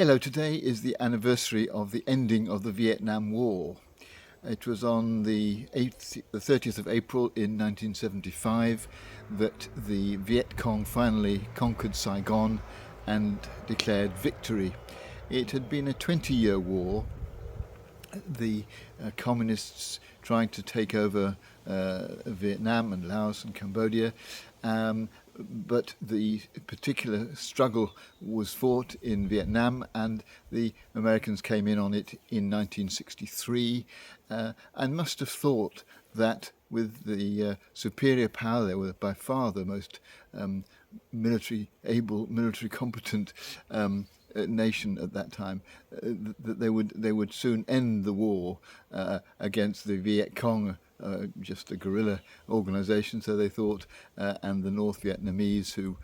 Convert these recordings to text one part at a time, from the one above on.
Hello, today is the anniversary of the ending of the Vietnam War. It was on the 30th of April in 1975 that the Viet Cong finally conquered Saigon and declared victory. It had been a 20-year war, the communists trying to take over Vietnam and Laos and Cambodia, but the particular struggle was fought in Vietnam, and the Americans came in on it in 1963 and must have thought that with the superior power, they were by far the most military competent nation at that time, that they would soon end the war against the Viet Cong, just a guerrilla organisation, so they thought, and the North Vietnamese, who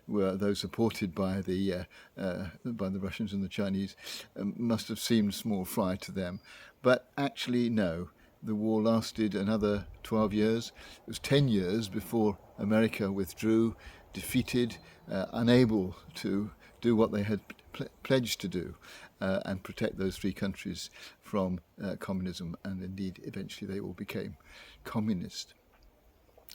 were those supported by the Russians and the Chinese, must have seemed small fry to them. But actually, no. The war lasted another 12 years. It was 10 years before America withdrew, defeated, unable to do what they had pledged to do and protect those three countries from communism, and indeed eventually they all became communist.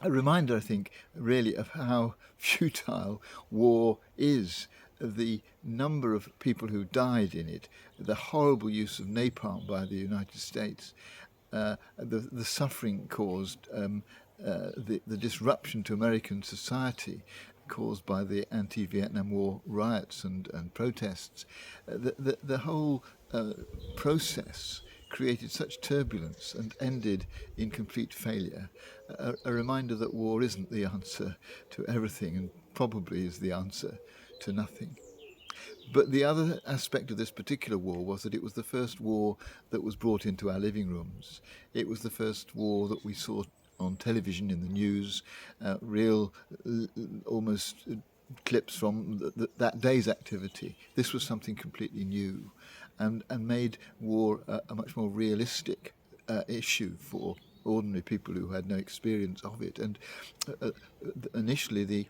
A reminder, I think, really of how futile war is, the number of people who died in it, the horrible use of napalm by the United States, the suffering caused, the disruption to American society caused by the anti-Vietnam War riots and protests. The whole process created such turbulence and ended in complete failure. A reminder that war isn't the answer to everything, and probably is the answer to nothing. But the other aspect of this particular war was that it was the first war that was brought into our living rooms. It was the first war that we saw on television, in the news, real, almost clips from that day's activity. This was something completely new, and made war a much more realistic issue for ordinary people who had no experience of it. And initially the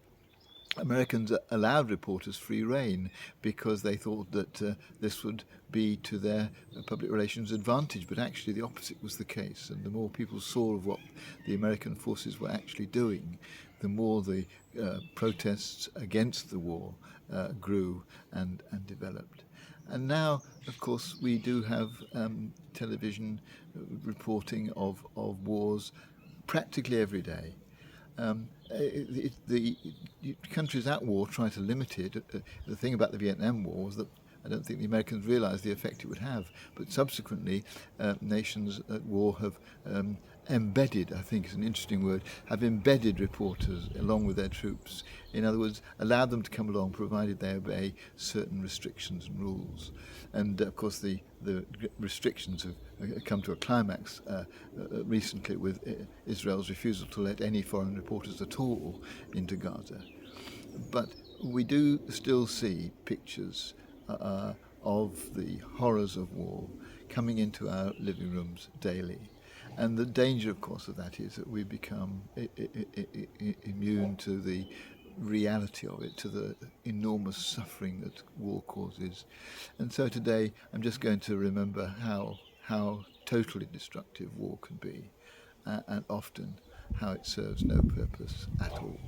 Americans allowed reporters free rein because they thought that this would be to their public relations advantage, but actually the opposite was the case. And the more people saw of what the American forces were actually doing, the more the protests against the war grew and developed. And now, of course, we do have television reporting of wars practically every day. The countries at war try to limit it. The thing about the Vietnam War was that I don't think the Americans realised the effect it would have, but subsequently nations at war have embedded, I think is an interesting word, have embedded reporters along with their troops. In other words, allowed them to come along provided they obey certain restrictions and rules. And of course the restrictions have come to a climax recently with Israel's refusal to let any foreign reporters at all into Gaza. But we do still see pictures of the horrors of war coming into our living rooms daily. And the danger, of course, of that is that we become immune to the reality of it, to the enormous suffering that war causes. And so today I'm just going to remember how totally destructive war can be, and often how it serves no purpose at all.